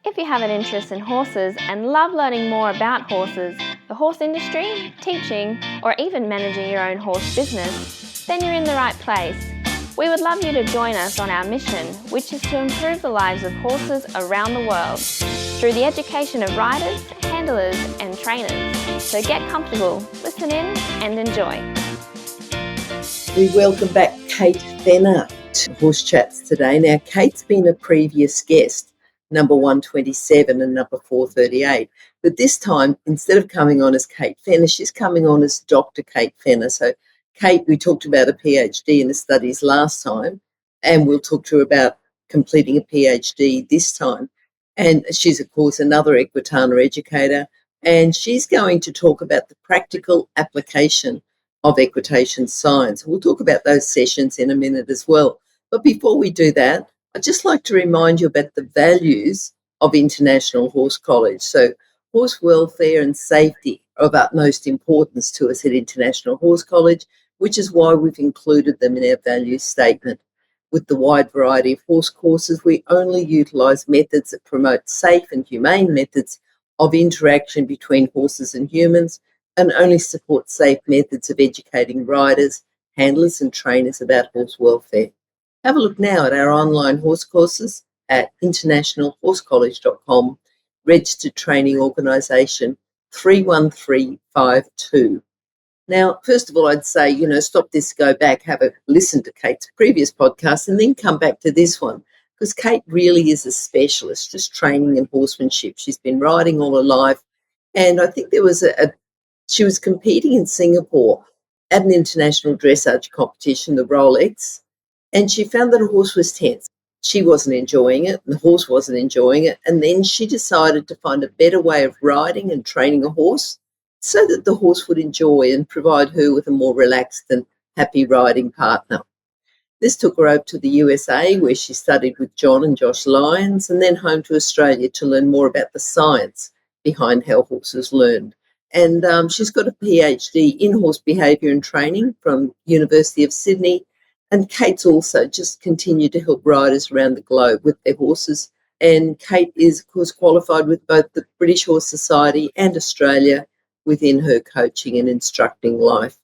If you have an interest in horses and love learning more about horses, the horse industry, teaching, or even managing your own horse business, then you're in the right place. We would love you to join us on our mission, which is to improve the lives of horses around the world through the education of riders, handlers, and trainers. So get comfortable, listen in, and enjoy. We welcome back Kate Fenner to Horse Chats today. Now, Kate's been a previous guest, number 127 and number 438. But this time, instead of coming on as Kate Fenner, she's coming on as Dr. Kate Fenner. So, Kate, we talked about a PhD in the studies last time, and we'll talk to her about completing a PhD this time. And she's, of course, another equitana educator, and she's going to talk about the practical application of equitation science. We'll talk about those sessions in a minute as well. But before we do that, I'd just like to remind you about the values of International Horse College. So horse welfare and safety are of utmost importance to us at International Horse College, which is why we've included them in our values statement. With the wide variety of horse courses, we only utilise methods that promote safe and humane methods of interaction between horses and humans, and only support safe methods of educating riders, handlers and trainers about horse welfare. Have a look now at our online horse courses at internationalhorsecollege.com, registered training organisation 31352. Now, first of all, I'd say, stop this, go back, have a listen to Kate's previous podcast and then come back to this one, because Kate really is a specialist, just training in horsemanship. She's been riding all her life, and I think there was she was competing in Singapore at an international dressage competition, the Rolex, and she found that a horse was tense. She wasn't enjoying it, and the horse wasn't enjoying it, and then she decided to find a better way of riding and training a horse so that the horse would enjoy and provide her with a more relaxed and happy riding partner. This took her over to the USA, where she studied with John and Josh Lyons, and then home to Australia to learn more about the science behind how horses learn. And she's got a PhD in horse behaviour and training from University of Sydney. And Kate's also just continued to help riders around the globe with their horses. And Kate is, of course, qualified with both the British Horse Society and Australia within her coaching and instructing life.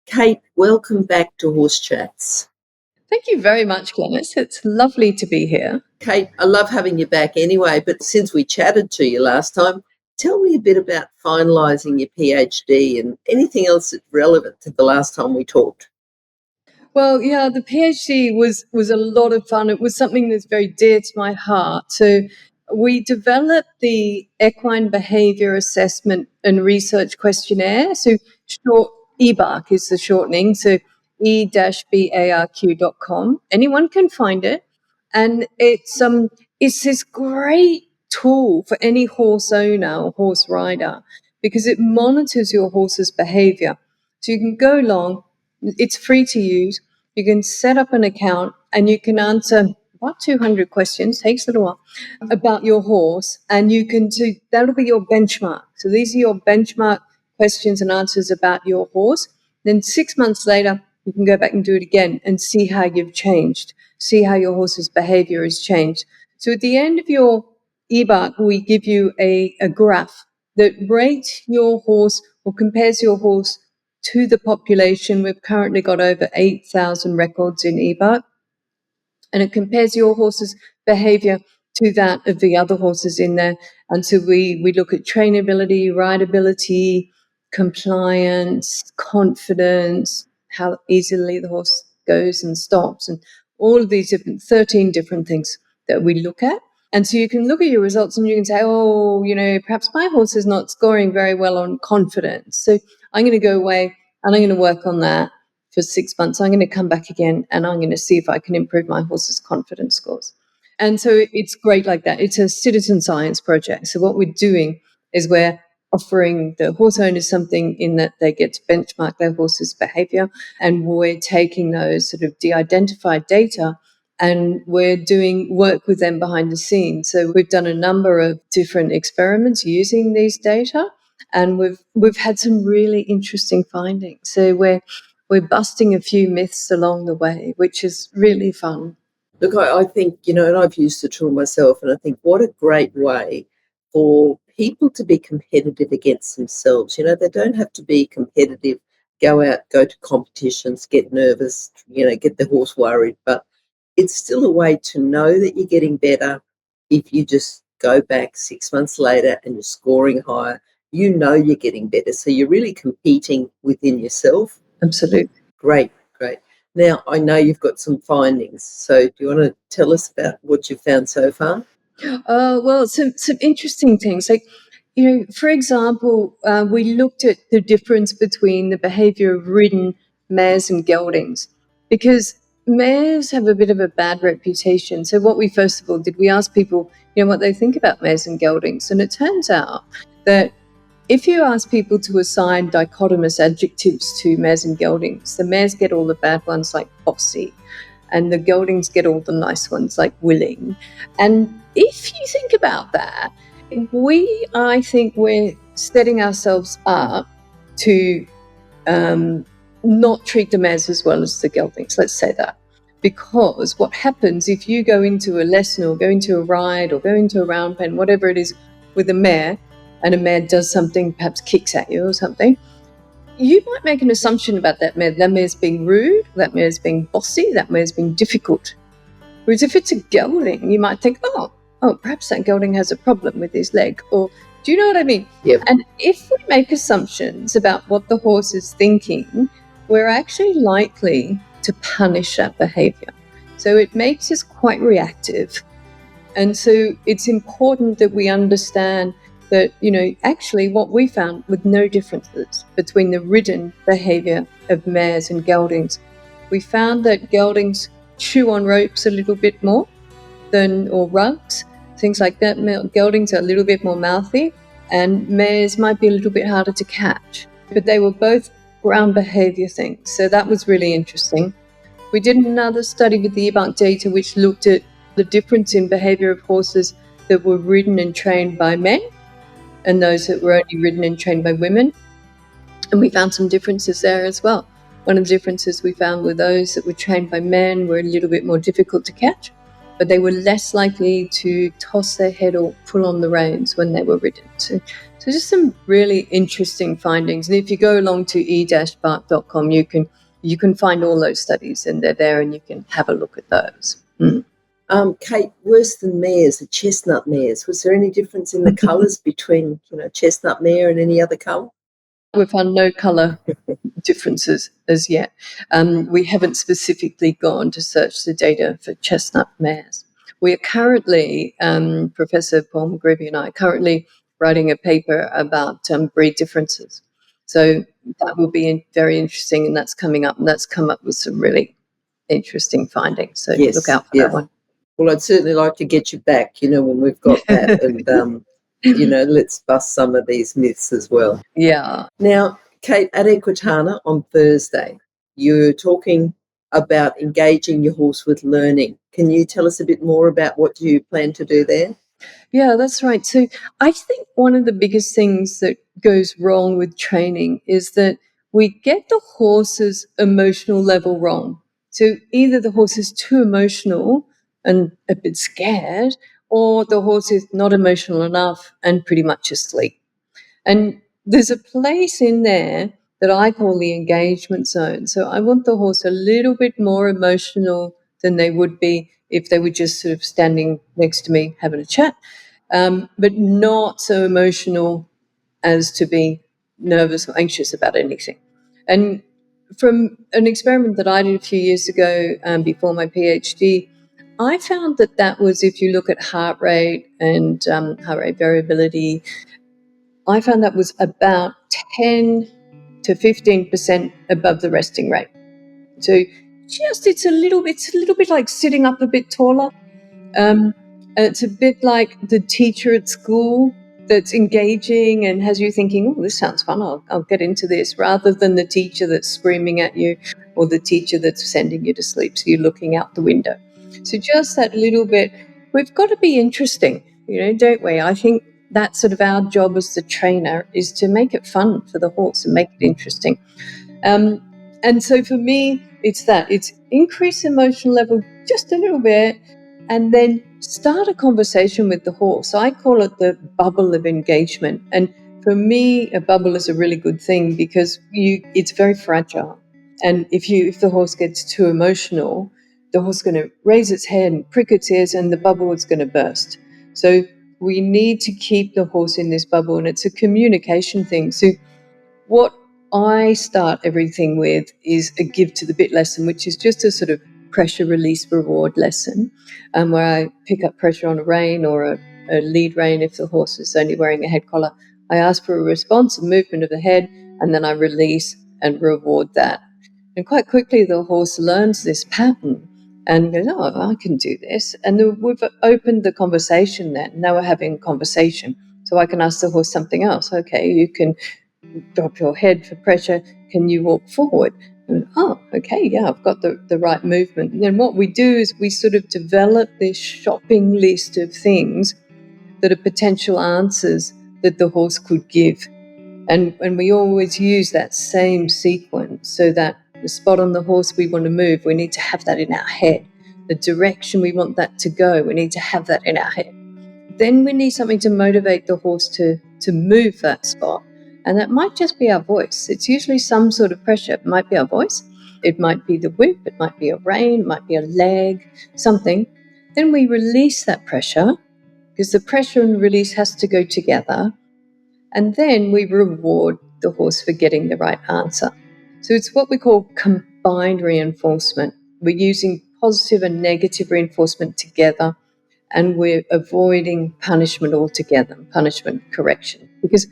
Kate, welcome back to Horse Chats. Thank you very much, Glenys. It's lovely to be here. Kate, I love having you back anyway, but since we chatted to you last time, tell me a bit about finalising your PhD and anything else that's relevant to the last time we talked. Well, yeah, the PhD was a lot of fun. It was something that's very dear to my heart. So we developed the Equine Behaviour Assessment and Research Questionnaire. So short EBARQ is the shortening. So e-barq.com. Anyone can find it, and it's this great tool for any horse owner or horse rider because it monitors your horse's behaviour. So you can go along. It's free to use. You can set up an account and you can answer about 200 questions, takes a little while, about your horse, and that'll be your benchmark. So these are your benchmark questions and answers about your horse. Then 6 months later, you can go back and do it again and see how you've changed, see how your horse's behavior has changed. So at the end of your EBARQ, we give you a graph that rates your horse or compares your horse to the population. We've currently got over 8,000 records in EBARQ, and it compares your horse's behaviour to that of the other horses in there. And so we look at trainability, rideability, compliance, confidence, how easily the horse goes and stops, and all of these 13 different things that we look at. And so you can look at your results and you can say, perhaps my horse is not scoring very well on confidence. So I'm going to go away and I'm going to work on that for 6 months. I'm going to come back again and I'm going to see if I can improve my horse's confidence scores. And so it's great like that. It's a citizen science project. So what we're doing is we're offering the horse owners something in that they get to benchmark their horse's behavior, and we're taking those sort of de-identified data and we're doing work with them behind the scenes. So we've done a number of different experiments using these data, and we've had some really interesting findings. So we're busting a few myths along the way, which is really fun. Look, I think, and I've used the tool myself, and I think what a great way for people to be competitive against themselves. They don't have to be competitive, go out, go to competitions, get nervous, get the horse worried, but it's still a way to know that you're getting better. If you just go back 6 months later and you're scoring higher, you're getting better. So you're really competing within yourself. Absolutely. Great, great. Now, I know you've got some findings. So do you want to tell us about what you've found so far? Well, some interesting things. Like, for example, we looked at the difference between the behavior of ridden mares and geldings, because mares have a bit of a bad reputation. So what we first of all did, we asked people, what they think about mares and geldings. And it turns out that if you ask people to assign dichotomous adjectives to mares and geldings, the mares get all the bad ones like bossy, and the geldings get all the nice ones like willing. And if you think about that, I think we're setting ourselves up to not treat the mares as well as the geldings, let's say that. Because what happens if you go into a lesson or go into a ride or go into a round pen, whatever it is, with a mare, and a mare does something, perhaps kicks at you or something, you might make an assumption about that mare. That mare's being rude, that mare's being bossy, that mare's being difficult. Whereas if it's a gelding, you might think, oh, perhaps that gelding has a problem with his leg. Or do you know what I mean? Yep. And if we make assumptions about what the horse is thinking, we're actually likely to punish that behavior. So it makes us quite reactive. And so it's important that we understand that, actually what we found with no differences between the ridden behavior of mares and geldings, we found that geldings chew on ropes a little bit more or rugs, things like that. Geldings are a little bit more mouthy, and mares might be a little bit harder to catch. But they were both ground behavior things. So that was really interesting. We did another study with the EBUNK data, which looked at the difference in behavior of horses that were ridden and trained by men and those that were only ridden and trained by women. And we found some differences there as well. One of the differences we found were those that were trained by men were a little bit more difficult to catch, but they were less likely to toss their head or pull on the reins when they were ridden. So just some really interesting findings. And if you go along to e-bark.com, you can find all those studies, and they're there, and you can have a look at those. Kate, worse than mares, the chestnut mares. Was there any difference in the colours between, chestnut mare and any other colour? We've found no colour differences as yet. We haven't specifically gone to search the data for chestnut mares. We are currently, Professor Paul McGreevy and I are currently writing a paper about breed differences. So that will be very interesting, and that's coming up, and that's come up with some really interesting findings. So look out for that one. Well, I'd certainly like to get you back, when we've got that, and, let's bust some of these myths as well. Yeah. Now, Kate, at Equitana on Thursday, you're talking about engaging your horse with learning. Can you tell us a bit more about what you plan to do there? Yeah, that's right. So I think one of the biggest things that goes wrong with training is that we get the horse's emotional level wrong. So either the horse is too emotional and a bit scared, or the horse is not emotional enough and pretty much asleep. And there's a place in there that I call the engagement zone. So I want the horse a little bit more emotional than they would be if they were just sort of standing next to me having a chat, but not so emotional as to be nervous or anxious about anything. And from an experiment that I did a few years ago before my PhD, I found that was, if you look at heart rate and heart rate variability, I found that was about 10 to 15% above the resting rate. So it's a little bit like sitting up a bit taller. And it's a bit like the teacher at school that's engaging and has you thinking, oh, this sounds fun, I'll get into this, rather than the teacher that's screaming at you or the teacher that's sending you to sleep, so you're looking out the window. So just that little bit, we've got to be interesting, don't we? I think that's sort of our job as the trainer, is to make it fun for the horse and make it interesting. And so for me, it's increase emotional level just a little bit, and then start a conversation with the horse. So I call it the bubble of engagement. And for me, a bubble is a really good thing because it's very fragile. And if the horse gets too emotional, the horse is going to raise its head and prick its ears, and the bubble is going to burst. So we need to keep the horse in this bubble, and it's a communication thing. So what I start everything with is a give to the bit lesson, which is just a sort of pressure release reward lesson, where I pick up pressure on a rein or a lead rein if the horse is only wearing a head collar. I ask for a response, a movement of the head, and then I release and reward that. And quite quickly, the horse learns this pattern and goes, oh, I can do this. And then we've opened the conversation then. Now we're having a conversation. So I can ask the horse something else. Okay, you can drop your head for pressure. Can you walk forward? And, oh, okay, yeah, I've got the right movement. And then what we do is we sort of develop this shopping list of things that are potential answers that the horse could give. And we always use that same sequence so that the spot on the horse we want to move, we need to have that in our head. The direction we want that to go, we need to have that in our head. Then we need something to motivate the horse to move that spot. And that might just be our voice. It's usually some sort of pressure. It might be our voice. It might be the whip. It might be a rein. It might be a leg, something. Then we release that pressure because the pressure and release has to go together. And then we reward the horse for getting the right answer. So it's what we call combined reinforcement. We're using positive and negative reinforcement together, and we're avoiding punishment altogether, punishment correction. Because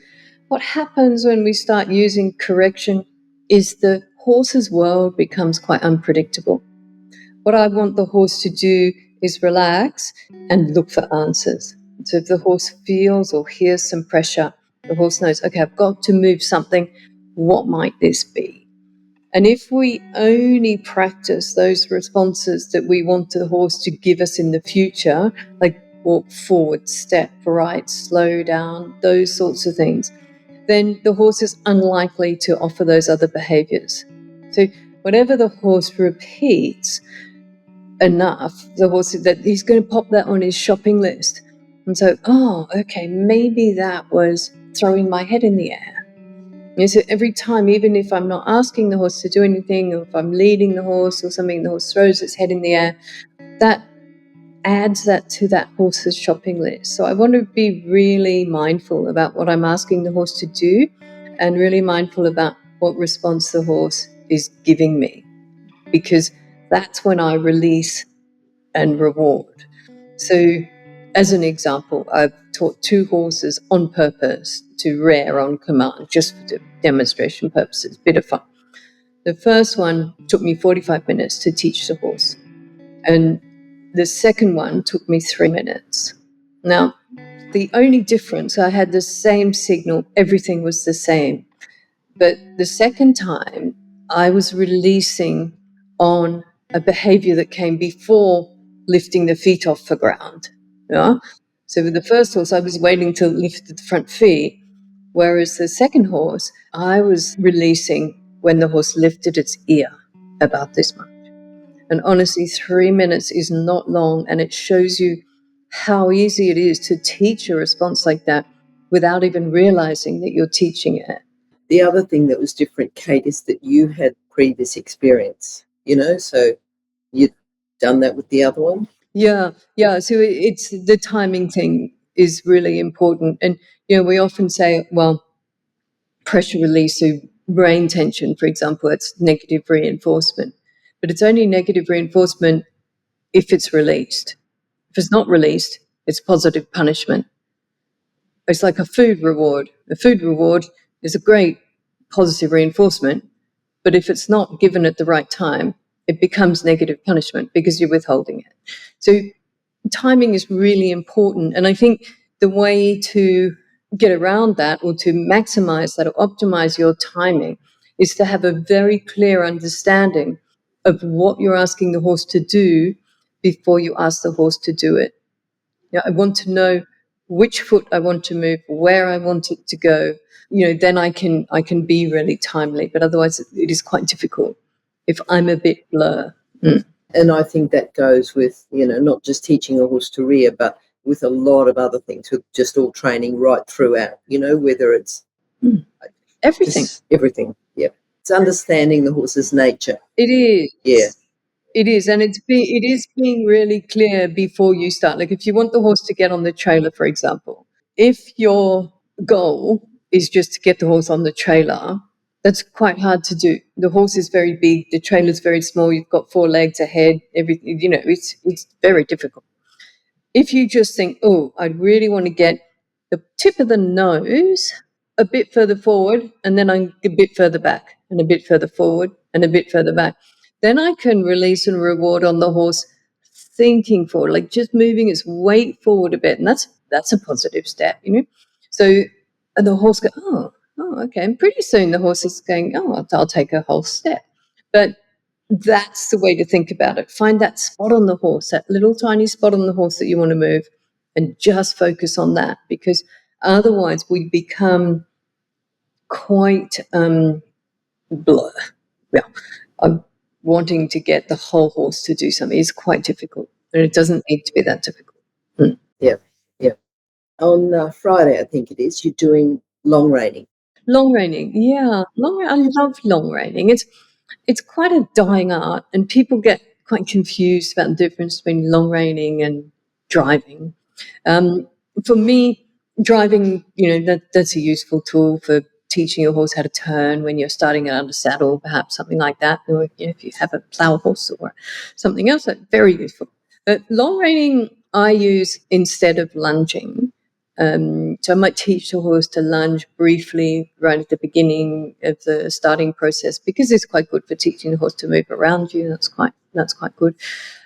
what happens when we start using correction is the horse's world becomes quite unpredictable. What I want the horse to do is relax and look for answers. So if the horse feels or hears some pressure, the horse knows, okay, I've got to move something. What might this be? And if we only practice those responses that we want the horse to give us in the future, like walk forward, step right, slow down, those sorts of things, then the horse is unlikely to offer those other behaviors. So whatever the horse repeats enough, the horse that he's going to pop that on his shopping list. And so, oh, okay, maybe that was throwing my head in the air. So every time, even if I'm not asking the horse to do anything, or if I'm leading the horse or something, the horse throws its head in the air, that adds that to that horse's shopping list. So I want to be really mindful about what I'm asking the horse to do, and really mindful about what response the horse is giving me, because that's when I release and reward. So as an example, I've taught 2 horses on purpose to rear on command, just for demonstration purposes, bit of fun. The first one took me 45 minutes to teach the horse, and the second one took me 3 minutes. Now, the only difference, I had the same signal, everything was the same, but the second time I was releasing on a behavior that came before lifting the feet off the ground. Yeah? So with the first horse, I was waiting to lift the front feet, whereas the second horse, I was releasing when the horse lifted its ear about this much. And honestly, 3 minutes is not long, and it shows you how easy it is to teach a response like that without even realizing that you're teaching it. The other thing that was different, Kate, is that you had previous experience, so you'd done that with the other one? Yeah. So it's the timing thing is really important. And, we often say, well, pressure release, so brain tension, for example, that's negative reinforcement. But it's only negative reinforcement if it's released. If it's not released, it's positive punishment. It's like a food reward. A food reward is a great positive reinforcement, but if it's not given at the right time, it becomes negative punishment because you're withholding it. So timing is really important. And I think the way to get around that, or to maximize that or optimize your timing, is to have a very clear understanding of what you're asking the horse to do before you ask the horse to do it. I want to know which foot I want to move, where I want it to go. Then I can be really timely. But otherwise, it is quite difficult if I'm a bit blur. And I think that goes with, not just teaching a horse to rear, but with a lot of other things, with just all training right throughout, whether it's Everything. just everything. Yeah. It's understanding the horse's nature. It is. Yeah. It is, and it is being really clear before you start. Like if you want the horse to get on the trailer, for example, if your goal is just to get the horse on the trailer, that's quite hard to do. The horse is very big, the trailer's very small. You've got 4 legs, a head, everything. It's very difficult. If you just think, oh, I really want to get the tip of the nose a bit further forward, and then I'm a bit further back, and a bit further forward, and a bit further back, then I can release and reward on the horse thinking forward, like just moving its weight forward a bit, and that's a positive step. So, and the horse goes, okay, and pretty soon the horse is going, oh, I'll take a whole step, but that's the way to think about it. Find that spot on the horse, that little tiny spot on the horse that you want to move, and just focus on that, because otherwise we become quite blur. Yeah, wanting to get the whole horse to do something is quite difficult, and it doesn't need to be that difficult. Yeah. Yeah. On Friday, I think it is, you're doing long reining. Long reining, yeah, I love long reining. It's quite a dying art, and people get quite confused about the difference between long reining and driving. For me, driving, that's a useful tool for teaching your horse how to turn when you're starting it under saddle, perhaps something like that. Or if you have a plough horse or something else, that's very useful. But long reining, I use instead of lunging. So I might teach the horse to lunge briefly right at the beginning of the starting process, because it's quite good for teaching the horse to move around you. That's quite good.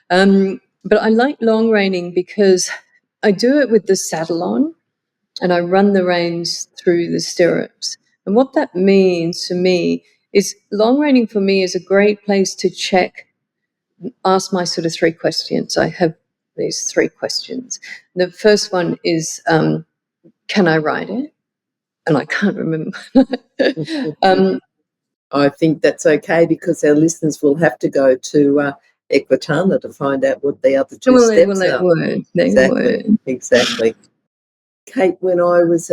But I like long reining because I do it with the saddle on, and I run the reins through the stirrups. And what that means to me is long reining for me is a great place to ask my sort of 3 questions. I have these 3 questions. The first one is, can I ride it? And I can't remember. I think that's okay, because our listeners will have to go to Equitation to find out what the other 2 steps they are. would. Exactly. Kate, when I was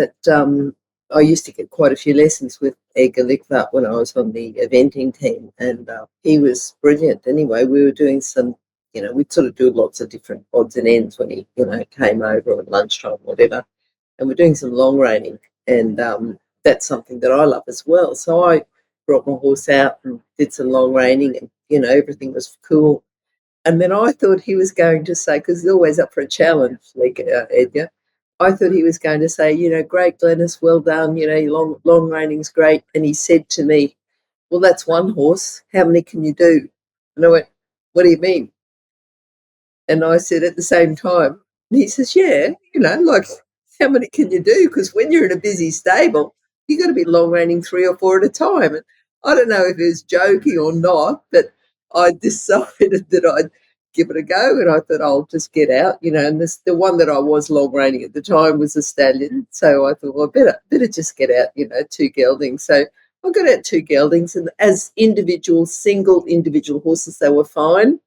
I used to get quite a few lessons with Edgar Lickfart when I was on the eventing team, and he was brilliant. Anyway, we were doing some, we'd sort of do lots of different odds and ends when he, came over at lunchtime, whatever, and we're doing some long reining, and that's something that I love as well. So I brought my horse out and did some long reining, and, everything was cool. And then I thought he was going to say, because he's always up for a challenge, like Edgar, I thought he was going to say, great, Glenys, well done, your long reining's great. And he said to me, well, that's one horse. How many can you do? And I went, what do you mean? And I said at the same time, and he says, yeah, like, how many can you do? Because when you're in a busy stable, you've got to be long reining 3 or 4 at a time. And I don't know if he was joking or not, but I decided that I'd give it a go, and I thought I'll just get out, and the one that I was long reining at the time was a stallion. So I thought, well, better just get out, 2 geldings. So I got out 2 geldings, and as single individual horses, they were fine.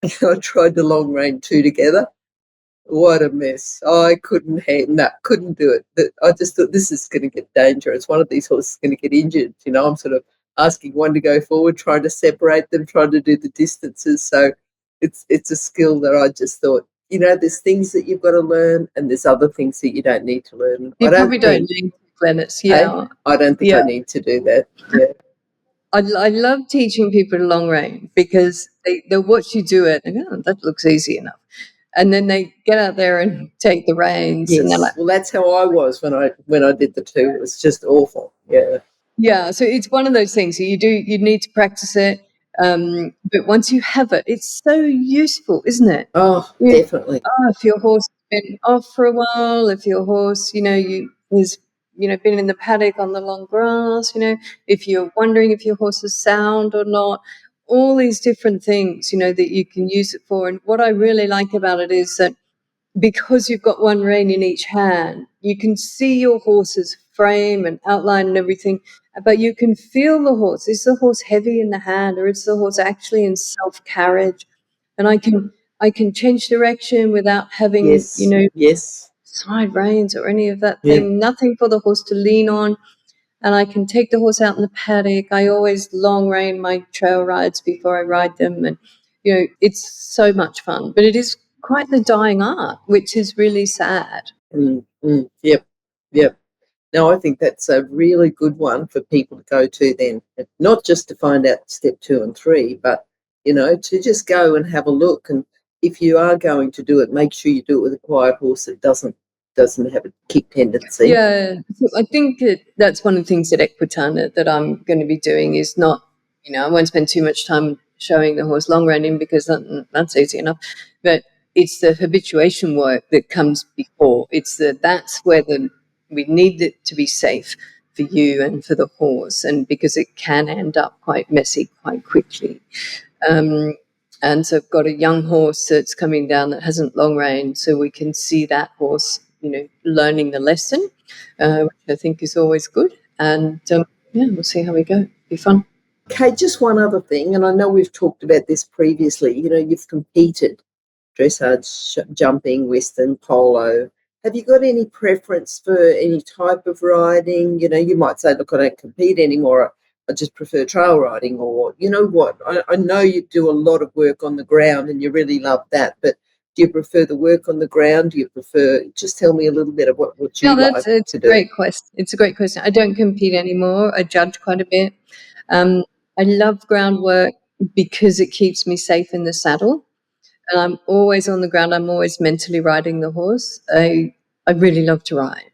I tried the long rein 2 together. What a mess. I couldn't do it. I just thought, this is going to get dangerous. One of these horses is going to get injured. I'm sort of asking one to go forward, trying to separate them, trying to do the distances. So it's a skill that I just thought, there's things that you've got to learn, and there's other things that you don't need to learn. You probably don't need to, Glenys. Yeah. I don't think I need to do that. Yeah. I love teaching people long rein, because they'll watch you do it and go, oh, that looks easy enough. And then they get out there and take the reins, yes. And they're like, well, that's how I was when I did the 2. It was just awful. Yeah. Yeah. So it's one of those things. You need to practice it. But once you have it, it's so useful, isn't it? Oh, definitely. If your horse has been off for a while, if your horse, is been in the paddock on the long grass, if you're wondering if your horse is sound or not, all these different things, that you can use it for. And what I really like about it is that because you've got one rein in each hand, you can see your horse's frame and outline and everything, but you can feel the horse. Is the horse heavy in the hand, or is the horse actually in self-carriage? and I can change direction without having, Yes. Yes. side reins or any of that Yeah. thing, nothing for the horse to lean on. And I can take the horse out in the paddock. I always long rein my trail rides before I ride them. And, it's so much fun. But it is quite the dying art, which is really sad. Yep. Yep. No, I think that's a really good one for people to go to then, not just to find out step 2 and 3, but, to just go and have a look. And if you are going to do it, make sure you do it with a quiet horse that doesn't have a kick tendency. Yeah, so I think that's one of the things at Equitation that I'm going to be doing is not, I won't spend too much time showing the horse long reining because that's easy enough. But it's the habituation work that comes before. That's where we need it to be safe for you and for the horse, and because it can end up quite messy quite quickly. And so I've got a young horse that's coming down that hasn't long rein, so we can see that horse, learning the lesson, which I think is always good. And we'll see how we go. Be fun. Okay, just one other thing, and I know we've talked about this previously. You've competed dressage, jumping, western, polo. Have you got any preference for any type of riding? You might say, look, I don't compete anymore. I just prefer trail riding, or you know what? I know you do a lot of work on the ground and you really love that, but do you prefer the work on the ground? Do you prefer, just tell me a little bit of what you Yeah, like it's to a do? great question. It's a great question. I don't compete anymore. I judge quite a bit. I love groundwork because it keeps me safe in the saddle. And I'm always on the ground. I'm always mentally riding the horse. I really love to ride,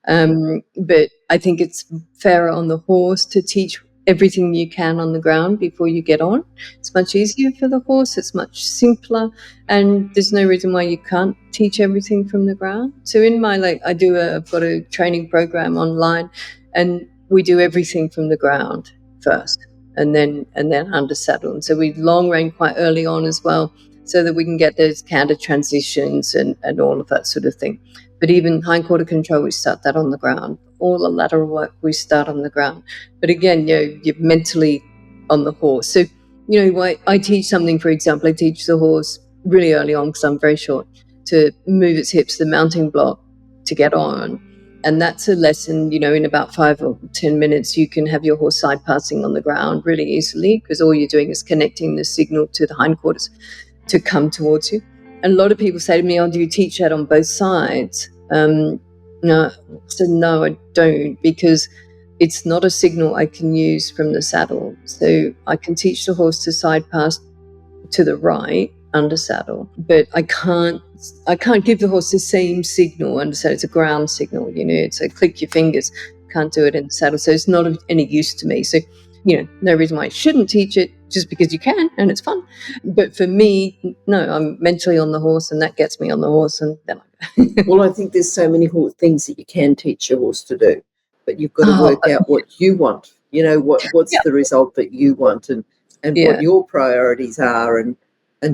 but I think it's fairer on the horse to teach everything you can on the ground before you get on. It's much easier for the horse. It's much simpler, and there's no reason why you can't teach everything from the ground. So in my I've got a training program online, and we do everything from the ground first, and then under saddle. And so we long rein quite early on as well, so that we can get those canter transitions and all of that sort of thing. But even hindquarter control, we start that on the ground. All the lateral work, we start on the ground. But again, you're mentally on the horse. So, I teach something, for example, I teach the horse really early on, because I'm very short, to move its hips, the mounting block, to get on. And that's a lesson, in about 5 or 10 minutes, you can have your horse side passing on the ground really easily, because all you're doing is connecting the signal to the hindquarters to come towards you. And a lot of people say to me, "Oh, do you teach that on both sides?" No, so no, I don't, because it's not a signal I can use from the saddle. So I can teach the horse to side pass to the right under saddle, but I can't give the horse the same signal under saddle. It's a ground signal, it's a click your fingers. Can't do it in the saddle, so it's not of any use to me. So no reason why I shouldn't teach it, just because you can and it's fun. But for me, no, I'm mentally on the horse, and that gets me on the horse, and then Well, I think there's so many things that you can teach your horse to do, but you've got to work out what you want. What's yeah, the result that you want, and what yeah, your priorities are, and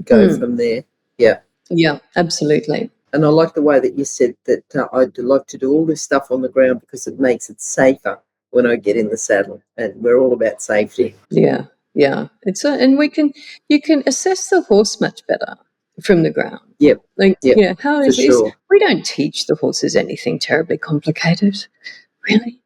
go from there. Yeah. yeah, absolutely. And I like the way that you said that I'd like to do all this stuff on the ground because it makes it safer when I get in the saddle, and we're all about safety. Yeah, yeah. And you can assess the horse much better from the ground. Yep. Like, Yep. how For is this? sure. We don't teach the horses anything terribly complicated, really.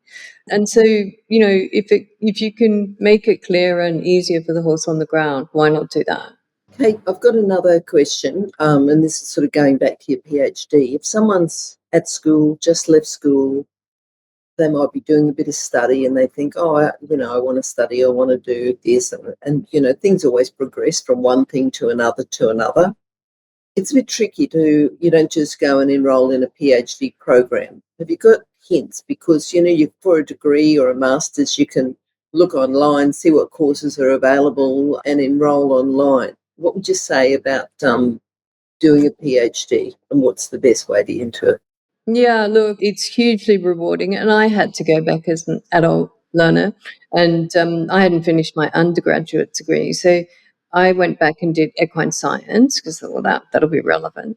And so, if you can make it clearer and easier for the horse on the ground, why not do that? Kate, I've got another question, and this is sort of going back to your PhD. If someone's at school, just left school, they might be doing a bit of study and they think, oh, I want to study, I want to do this. And things always progress from one thing to another to another. It's a bit tricky you don't just go and enroll in a PhD program. Have you got hints? Because, for a degree or a master's, you can look online, see what courses are available and enroll online. What would you say about doing a PhD, and what's the best way to enter it? Yeah, look, it's hugely rewarding. And I had to go back as an adult learner, and I hadn't finished my undergraduate degree. So I went back and did equine science because I thought, that'll be relevant.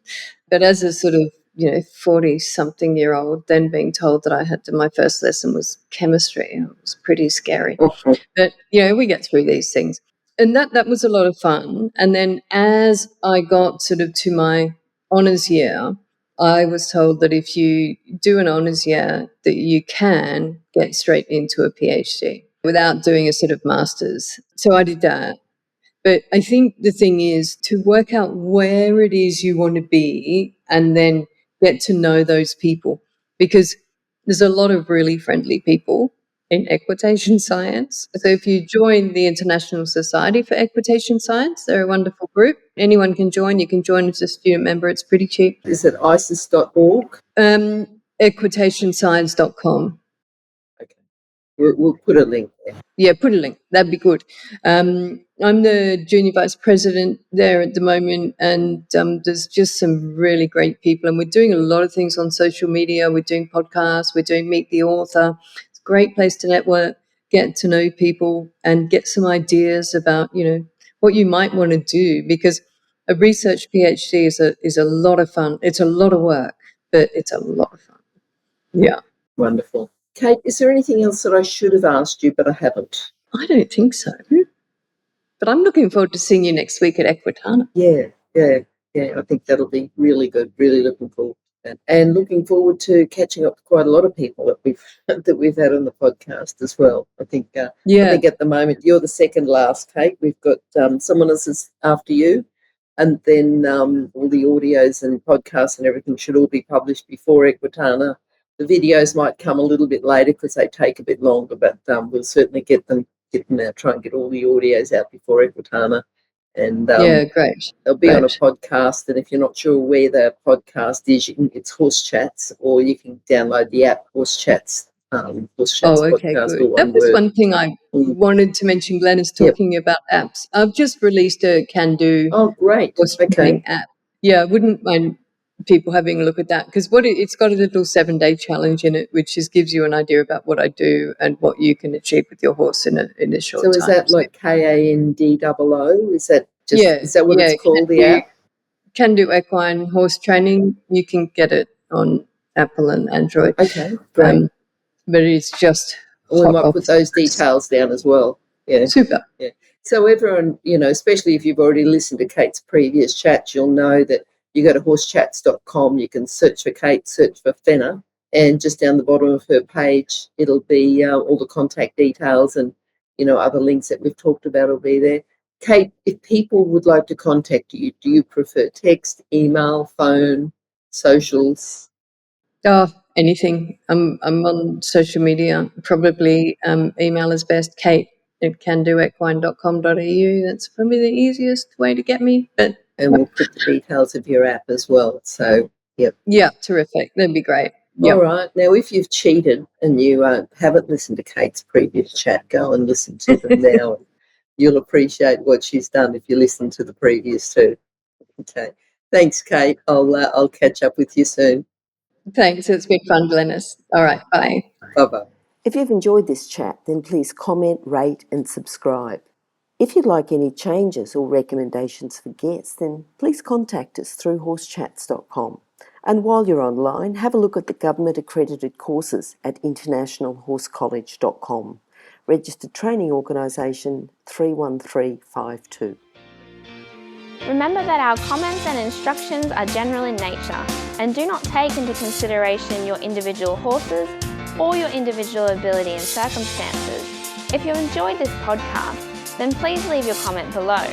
But as a sort of, 40-something-year-old, then being told that I had to, my first lesson was chemistry, it was pretty scary. But, we get through these things. and that was a lot of fun. And then as I got sort of to my honours year, I was told that if you do an honours year, that you can get straight into a PhD without doing a sort of master's. So I did that. But I think the thing is to work out where it is you want to be and then get to know those people, because there's a lot of really friendly people in equitation science. So if you join the International Society for Equitation Science, they're a wonderful group. Anyone can join. You can join as a student member. It's pretty cheap. Is it isis.org? Equitationscience.com. Okay. We'll put a link there. Yeah, put a link. That'd be good. I'm the junior vice president there at the moment, and there's just some really great people. And we're doing a lot of things on social media. We're doing podcasts. We're doing Meet the Author. It's a great place to network, get to know people, and get some ideas about, what you might want to do. Because a research PhD is a lot of fun. It's a lot of work, but it's a lot of fun. Yeah. Wonderful. Kate, is there anything else that I should have asked you but I haven't? I don't think so. But I'm looking forward to seeing you next week at Equitana. Yeah. I think that'll be really good. Really looking forward to that. And looking forward to catching up with quite a lot of people that we've had on the podcast as well. I think at the moment you're the second last, Kate. We've got someone else is after you. And then all the audios and podcasts and everything should all be published before Equitana. The videos might come a little bit later because they take a bit longer, but we'll certainly get them out, try and get all the audios out before Equitana. And great. They'll be on a podcast, and if you're not sure where the podcast is, it's Horse Chats, or you can download the app Horse Chats. Horse Chats podcast. Good. That was one thing I wanted to mention. Glenys talking about apps. I've just released a Can Do. Oh, great! Horse training app. Yeah, I wouldn't mind people having a look at that, because it's got a little 7-day challenge in it, which gives you an idea about what I do and what you can achieve with your horse in a short time. So is that like KANDOO? Is that is that what it's called? The app? Can Do Equine Horse Training. You can get it on Apple and Android. Okay, great. But it's just. We might put those details down as well. Yeah, super. Yeah. So everyone, especially if you've already listened to Kate's previous chats, you'll know that you go to horsechats.com, you can search for Kate, search for Fenner, and just down the bottom of her page, it'll be all the contact details and, other links that we've talked about will be there. Kate, if people would like to contact you, do you prefer text, email, phone, socials? Anything. I'm on social media. Probably email is best, kate@candoequine.com.au. That's probably the easiest way to get me. And we'll put the details of your app as well. So, yep. Yeah, terrific. That'd be great. Yep. All right. Now, if you've cheated and you haven't listened to Kate's previous chat, go and listen to them now. You'll appreciate what she's done if you listen to the previous two. Okay. Thanks, Kate. I'll catch up with you soon. Thanks. It's been fun, Glenys. All right. Bye. Bye-bye. If you've enjoyed this chat, then please comment, rate and subscribe. If you'd like any changes or recommendations for guests, then please contact us through horsechats.com. And while you're online, have a look at the government-accredited courses at internationalhorsecollege.com. Registered Training Organisation 31352. Remember that our comments and instructions are general in nature and do not take into consideration your individual horses or your individual ability and circumstances. If you enjoyed this podcast, then please leave your comment below.